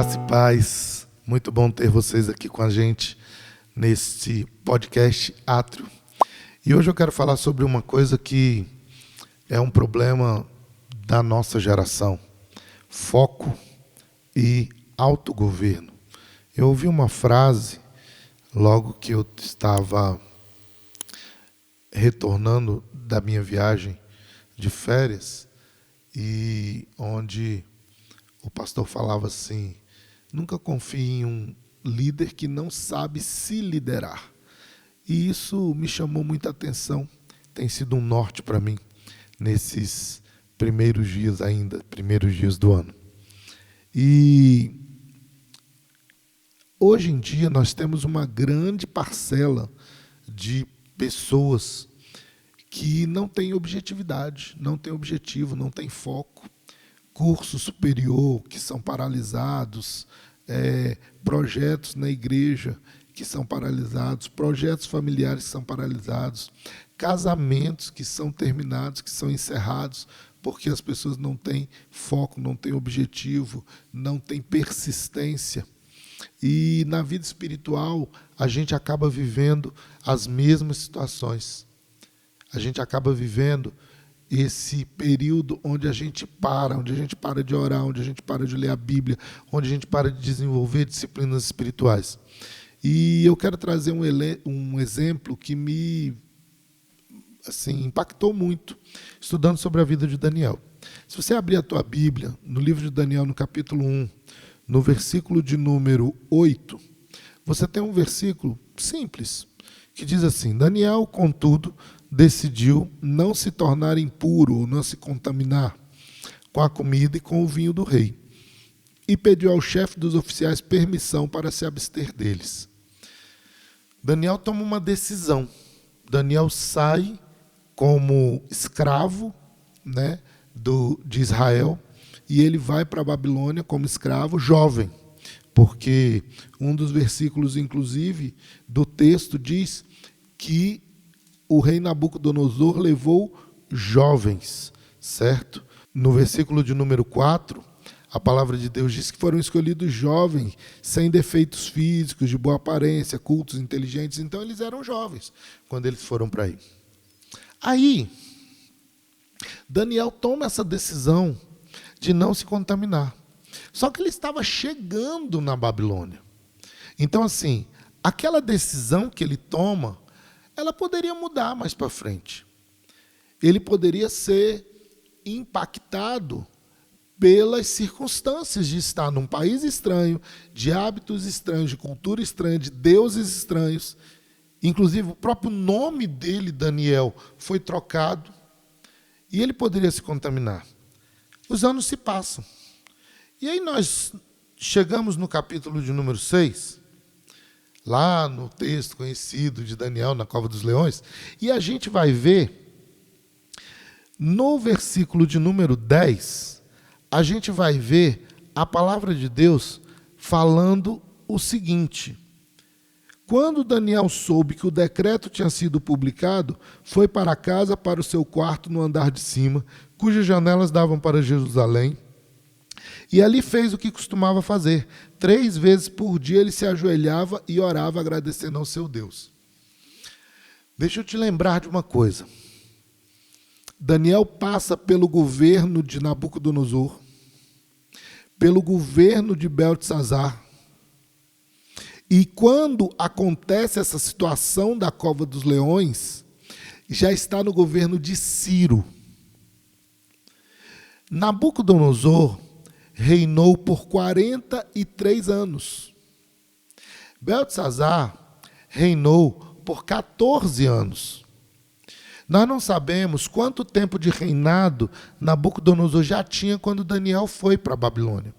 Graça e paz, muito bom ter vocês aqui com a gente neste podcast Átrio. E hoje eu quero falar sobre uma coisa que é um problema da nossa geração: foco e autogoverno. Eu ouvi uma frase logo que eu estava retornando da minha viagem de férias, e onde o pastor falava assim: nunca confie em um líder que não sabe se liderar. E isso me chamou muita atenção, tem sido um norte para mim nesses primeiros dias do ano. E hoje em dia nós temos uma grande parcela de pessoas que não têm objetividade, não têm objetivo, não têm foco. Curso superior que são paralisados, projetos na igreja que são paralisados, projetos familiares que são paralisados, casamentos que são terminados, que são encerrados, porque as pessoas não têm foco, não têm objetivo, não têm persistência. E na vida espiritual, a gente acaba vivendo as mesmas situações. A gente acaba vivendo esse período onde a gente para de orar, onde a gente para de ler a Bíblia, onde a gente para de desenvolver disciplinas espirituais. E eu quero trazer um exemplo que me impactou muito, estudando sobre a vida de Daniel. Se você abrir a tua Bíblia, no livro de Daniel, no capítulo 1, no versículo de número 8, você tem um versículo simples, que diz assim: Daniel, contudo, decidiu não se tornar impuro ou não se contaminar com a comida e com o vinho do rei, e pediu ao chefe dos oficiais permissão para se abster deles. Daniel toma uma decisão. Daniel sai como escravo, de Israel, e ele vai para a Babilônia como escravo jovem, porque um dos versículos, inclusive, do texto diz que o rei Nabucodonosor levou jovens, certo? No versículo de número 4, a palavra de Deus diz que foram escolhidos jovens, sem defeitos físicos, de boa aparência, cultos, inteligentes. Então eles eram jovens quando eles foram para aí. Aí, Daniel toma essa decisão de não se contaminar. Só que ele estava chegando na Babilônia. Então, aquela decisão que ele toma, ela poderia mudar mais para frente. Ele poderia ser impactado pelas circunstâncias de estar num país estranho, de hábitos estranhos, de cultura estranha, de deuses estranhos. Inclusive, o próprio nome dele, Daniel, foi trocado. E ele poderia se contaminar. Os anos se passam. E aí nós chegamos no capítulo de número 6, lá no texto conhecido de Daniel, na Cova dos Leões, e a gente vai ver, no versículo de número 10, a gente vai ver a palavra de Deus falando o seguinte: quando Daniel soube que o decreto tinha sido publicado, foi para casa, para o seu quarto no andar de cima, cujas janelas davam para Jerusalém, e ali fez o que costumava fazer. 3 vezes por dia ele se ajoelhava e orava, agradecendo ao seu Deus. Deixa eu te lembrar de uma coisa. Daniel passa pelo governo de Nabucodonosor, pelo governo de Beltesazar. E quando acontece essa situação da Cova dos Leões, já está no governo de Ciro. Nabucodonosor reinou por 43 anos. Beltesazar reinou por 14 anos. Nós não sabemos quanto tempo de reinado Nabucodonosor já tinha quando Daniel foi para a Babilônia.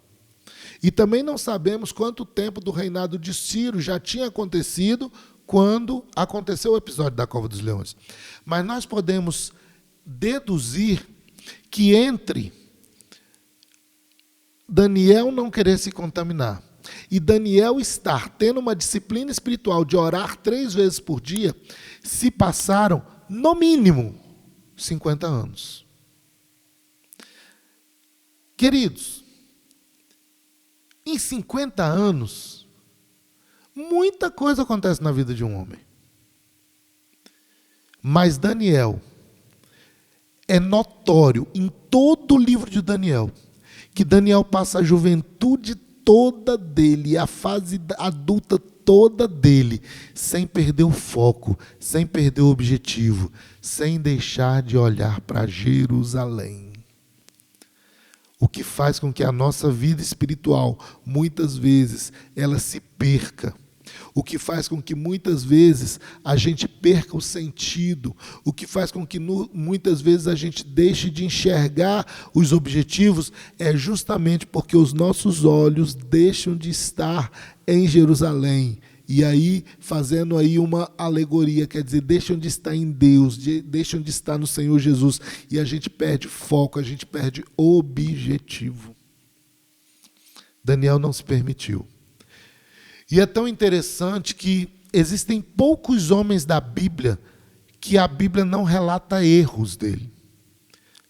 E também não sabemos quanto tempo do reinado de Ciro já tinha acontecido quando aconteceu o episódio da Cova dos Leões. Mas nós podemos deduzir que entre Daniel não querer se contaminar e Daniel estar tendo uma disciplina espiritual de orar 3 vezes por dia, se passaram, no mínimo, 50 anos. Queridos, Em 50 anos, muita coisa acontece na vida de um homem. Mas Daniel, é notório em todo o livro de Daniel, que Daniel passa a juventude toda dele, a fase adulta toda dele, sem perder o foco, sem perder o objetivo, sem deixar de olhar para Jerusalém. O que faz com que a nossa vida espiritual, muitas vezes, ela se perca. O que faz com que muitas vezes a gente perca o sentido, o que faz com que muitas vezes a gente deixe de enxergar os objetivos, é justamente porque os nossos olhos deixam de estar em Jerusalém. E aí, fazendo aí uma alegoria, quer dizer, deixam de estar em Deus, deixam de estar no Senhor Jesus, e a gente perde foco, a gente perde objetivo. Daniel não se permitiu. E é tão interessante que existem poucos homens da Bíblia que a Bíblia não relata erros dele.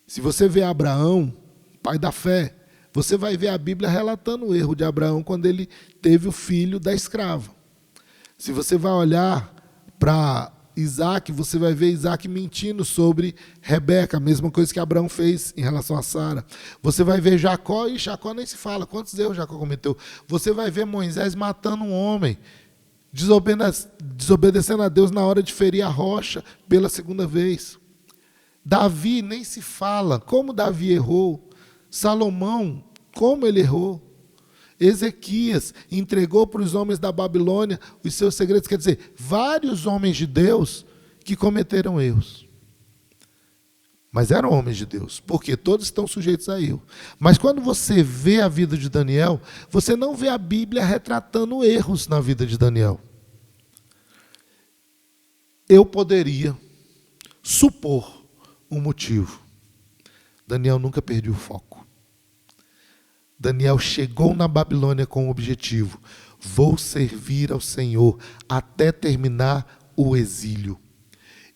Se você vê Abraão, pai da fé, você vai ver a Bíblia relatando o erro de Abraão quando ele teve o filho da escrava. Se você vai olhar para Isaac, você vai ver Isaac mentindo sobre Rebeca, a mesma coisa que Abraão fez em relação a Sara. Você vai ver Jacó, e Jacó nem se fala, quantos erros Jacó cometeu. Você vai ver Moisés matando um homem, desobedecendo a Deus na hora de ferir a rocha pela segunda vez. Davi nem se fala, como Davi errou. Salomão, como ele errou. Ezequias entregou para os homens da Babilônia os seus segredos. Quer dizer, vários homens de Deus que cometeram erros. Mas eram homens de Deus, porque todos estão sujeitos a erro. Mas quando você vê a vida de Daniel, você não vê a Bíblia retratando erros na vida de Daniel. Eu poderia supor um motivo. Daniel nunca perdeu o foco. Daniel chegou na Babilônia com o objetivo: vou servir ao Senhor até terminar o exílio.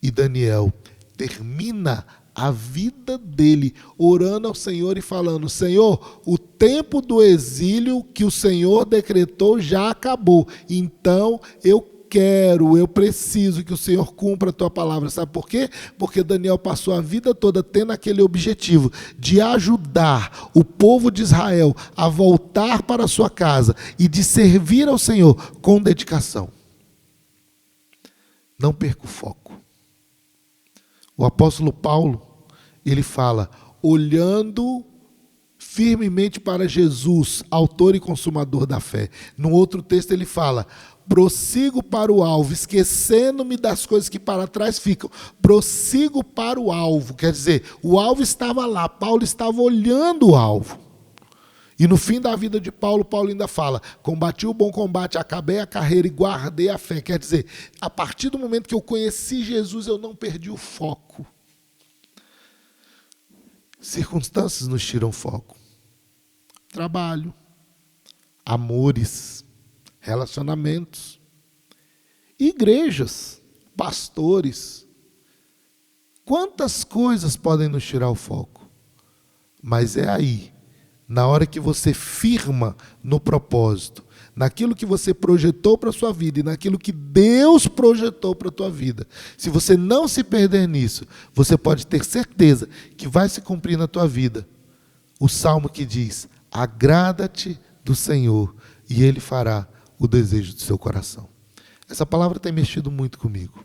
E Daniel termina a vida dele orando ao Senhor e falando: Senhor, o tempo do exílio que o Senhor decretou já acabou. Então eu preciso que o Senhor cumpra a tua palavra. Sabe por quê? Porque Daniel passou a vida toda tendo aquele objetivo de ajudar o povo de Israel a voltar para a sua casa e de servir ao Senhor com dedicação. Não perca o foco. O apóstolo Paulo, ele fala: olhando firmemente para Jesus, autor e consumador da fé. No outro texto ele fala: prossigo para o alvo, esquecendo-me das coisas que para trás ficam. Prossigo para o alvo, quer dizer, o alvo estava lá, Paulo estava olhando o alvo. E no fim da vida de Paulo, Paulo ainda fala: combati o bom combate, acabei a carreira e guardei a fé. Quer dizer, a partir do momento que eu conheci Jesus, eu não perdi o foco. Circunstâncias nos tiram foco. Trabalho, amores, relacionamentos, igrejas, pastores. Quantas coisas podem nos tirar o foco? Mas é aí, na hora que você firma no propósito, naquilo que você projetou para a sua vida e naquilo que Deus projetou para a tua vida. Se você não se perder nisso, você pode ter certeza que vai se cumprir na tua vida o salmo que diz: agrada-te do Senhor e Ele fará o desejo do seu coração. Essa palavra tem mexido muito comigo.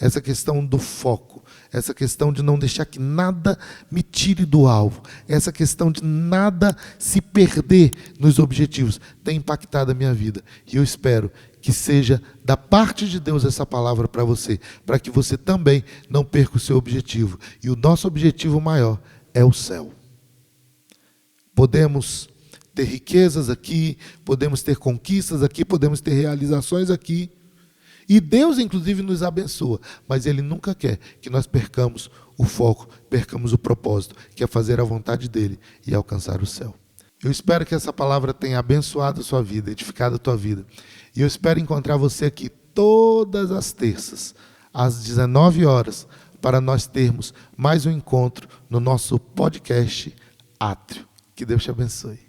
Essa questão do foco, essa questão de não deixar que nada me tire do alvo, essa questão de nada se perder nos objetivos, tem impactado a minha vida. E eu espero que seja da parte de Deus essa palavra para você, para que você também não perca o seu objetivo. E o nosso objetivo maior é o céu. Podemos ter riquezas aqui, podemos ter conquistas aqui, podemos ter realizações aqui. E Deus, inclusive, nos abençoa, mas Ele nunca quer que nós percamos o foco, percamos o propósito, que é fazer a vontade dEle e alcançar o céu. Eu espero que essa palavra tenha abençoado a sua vida, edificado a tua vida. E eu espero encontrar você aqui todas as terças, às 19 horas, para nós termos mais um encontro no nosso podcast Átrio. Que Deus te abençoe.